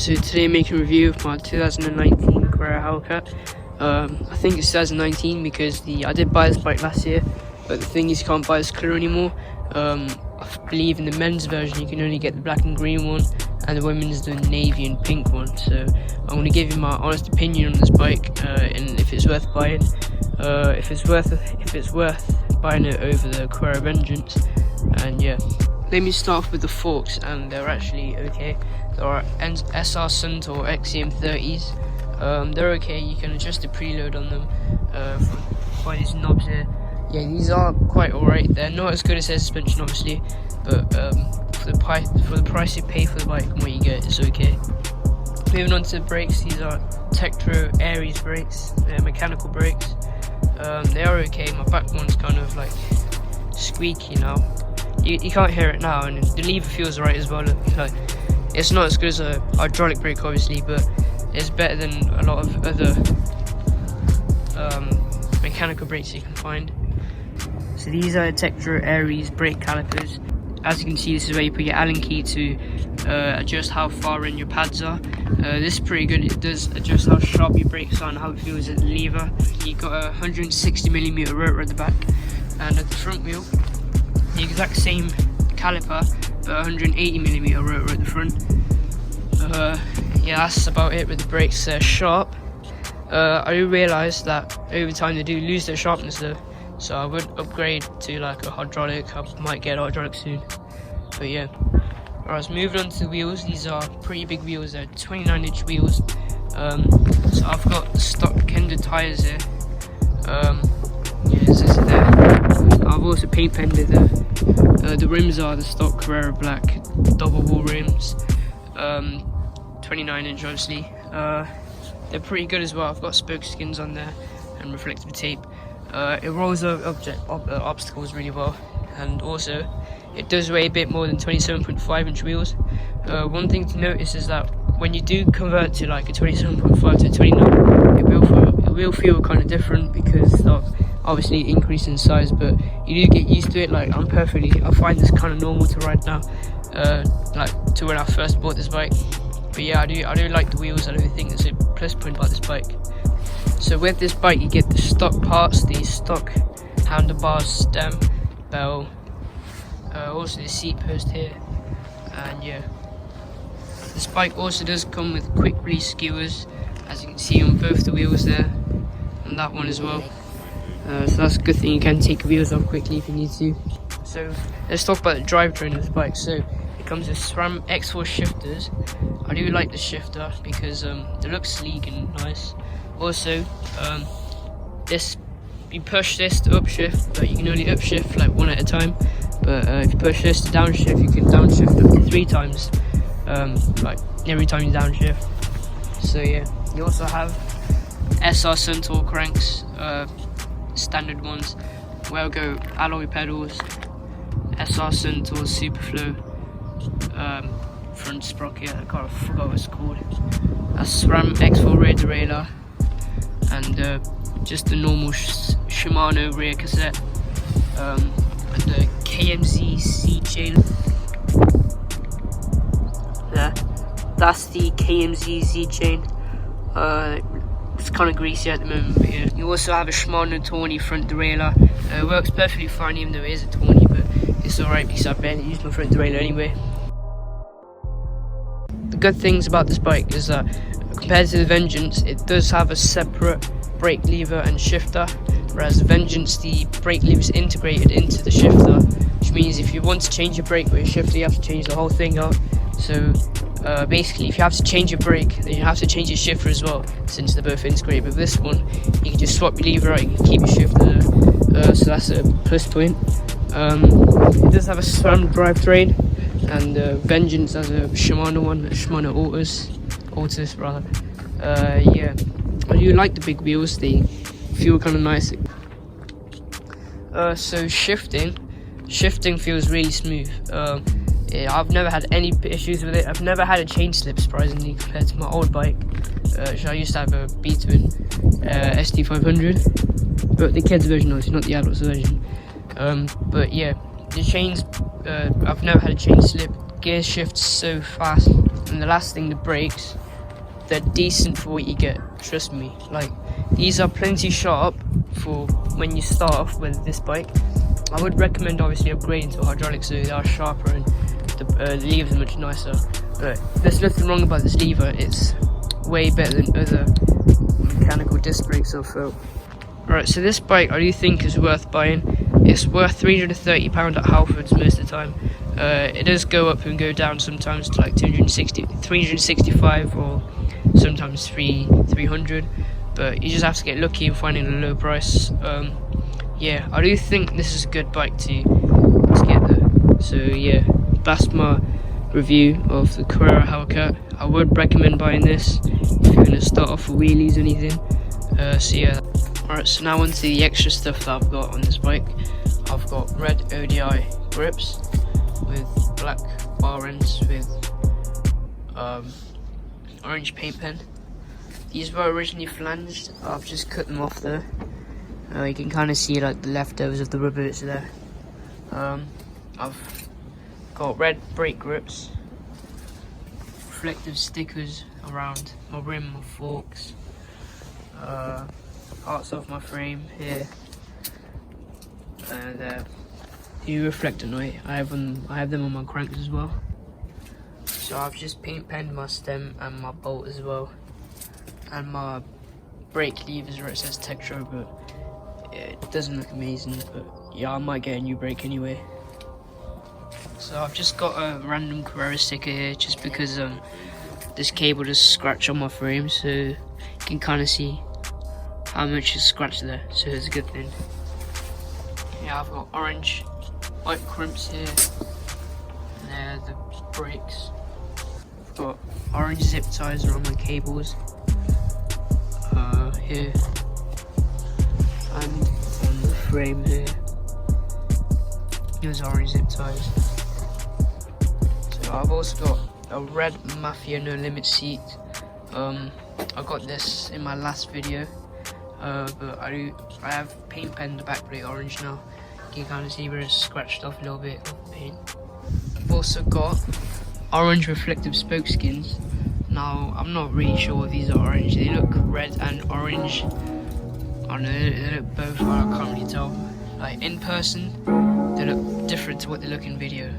So today I'm making a review of my 2019 Carrera Hellcat. I think it's 2019 because I did buy this bike last year, but the thing is you can't buy this colour anymore. I believe in the men's version you can only get the black and green one, and the women's the navy and pink one. So I'm going to give you my honest opinion on this bike, and if it's worth buying. If it's worth buying it over the Carrera Vengeance. And yeah, let me start off with the forks, and they're actually okay. There are SR Suntour XCM30s. They're okay. You can adjust the preload on them by these knobs here. Yeah, these are quite alright. They're not as good as their suspension, obviously, but for the price you pay for the bike and what you get, it's okay. Moving on to the brakes, these are Tektro Aries brakes. They're mechanical brakes. They are okay. My back one's kind of like squeaky now. You can't hear it now, and the lever feels right as well. Like, it's not as good as a hydraulic brake, obviously, but it's better than a lot of other mechanical brakes you can find. So these are Tektro Aries brake calipers. As you can see, this is where you put your Allen key to adjust how far in your pads are. This is pretty good. It does adjust how sharp your brakes are and how it feels at the lever. You've got a 160mm rotor at the back, and at the front wheel, the exact same caliper, but 180mm rotor at the front. Yeah, that's about it with the brakes. They're sharp. I do realise that over time they do lose their sharpness though, so I would upgrade to like a hydraulic. I might get a hydraulic soon, but yeah. Alright, so moving on to the wheels. These are pretty big wheels. They're 29-inch wheels. So I've got the stock Kenda tyres here. Yeah, this is there. I've also paint pended the rims are the stock Carrera black double wall rims, 29-inch obviously. They're pretty good as well. I've got spoke skins on there and reflective tape. It rolls over obstacles really well, and also it does weigh a bit more than 27.5-inch wheels. One thing to notice is that when you do convert to like a 27.5 to 29, it will feel kind of different because of obviously increase in size, but you do get used to it. Like I find this kind of normal to ride now, like to when I first bought this bike. But yeah, I do like the wheels. I do think that's a plus point about this bike. So with this bike you get the stock parts, the stock handlebars, stem, bell, also the seat post here, and yeah. This bike also does come with quick release skewers, as you can see on both the wheels there, and that one as well. So that's a good thing, you can take the wheels off quickly if you need to. So let's talk about the drivetrain of this bike. So it comes with SRAM X4 shifters. I do like the shifter because it looks sleek and nice. Also, you push this to upshift, but you can only upshift like one at a time. But if you push this to downshift, you can downshift up to 3 times, like every time you downshift. So yeah, you also have SR Suntour cranks, standard ones, Welgo alloy pedals, SR Suntour Superflow front sprocket. I forgot what it's called. A SRAM X4 rear derailleur, and just the normal Shimano rear cassette, and the KMZ C chain. There, that's the KMZ Z chain. It's kind of greasy at the moment, but yeah. You also have a Shimano Tawny front derailleur. It works perfectly fine even though it is a Tawny, but it's alright because I barely use my front derailleur anyway. The good things about this bike is that compared to the Vengeance, it does have a separate brake lever and shifter, whereas the Vengeance, the brake lever is integrated into the shifter, which means if you want to change your brake with your shifter, you have to change the whole thing out. So basically, if you have to change your brake, then you have to change your shifter as well, since they're both integrated. With this one, you can just swap your lever out, you can keep your shifter there, so that's a plus point. It does have a SRAM drivetrain, and Vengeance has a Shimano one, a Shimano Altus rather. Yeah, I do like the big wheels, they feel kind of nice. So shifting feels really smooth. Yeah, I've never had any issues with it. I've never had a chain slip, surprisingly, compared to my old bike. I used to have a B-twin ST500, but the kids version, obviously, not the adults version. But yeah, the chains, I've never had a chain slip. Gear shifts so fast. And the last thing, the brakes, they're decent for what you get, trust me. Like, these are plenty sharp for when you start off with this bike. I would recommend obviously upgrading to hydraulics so they are sharper and the levers are much nicer. But there's nothing wrong about this lever, it's way better than other mechanical disc brakes I've felt. Right, so this bike I do think is worth buying. It's worth £330 at Halfords most of the time. It does go up and go down sometimes to like 365 or sometimes 300, but you just have to get lucky in finding a low price. Yeah, I do think this is a good bike to get there. So yeah, that's my review of the Carrera Hellcat. I would recommend buying this if you're going to start off with wheelies or anything. So yeah. Alright, so now onto the extra stuff that I've got on this bike. I've got red ODI grips with black bar ends with orange paint pen. These were originally flanged. I've just cut them off there. You can kind of see like the leftovers of the rubber bits there. I've got red brake grips, reflective stickers around my rim, my forks, parts of my frame here, and do reflect at night. I have them on my cranks as well. So I've just paint penned my stem and my bolt as well, and my brake levers where it says Tektro, but it doesn't look amazing. But yeah, I might get a new brake anyway. So I've just got a random Carrera sticker here just because this cable does scratch on my frame, so you can kind of see how much is scratched there, so it's a good thing. Yeah, I've got orange white crimps here, and there the brakes. I've got orange zip ties around my cables here, and on the frame here there's orange zip ties. So I've also got a red Mafia No Limit seat. I got this in my last video, but I have paint penned the back plate orange now. You can kind of see where it's scratched off a little bit of paint. I've also got orange reflective spoke skins. Now I'm not really sure if these are orange. They look red and orange. I don't know, they look both. I can't really tell. Like in person, they look different to what they look in video.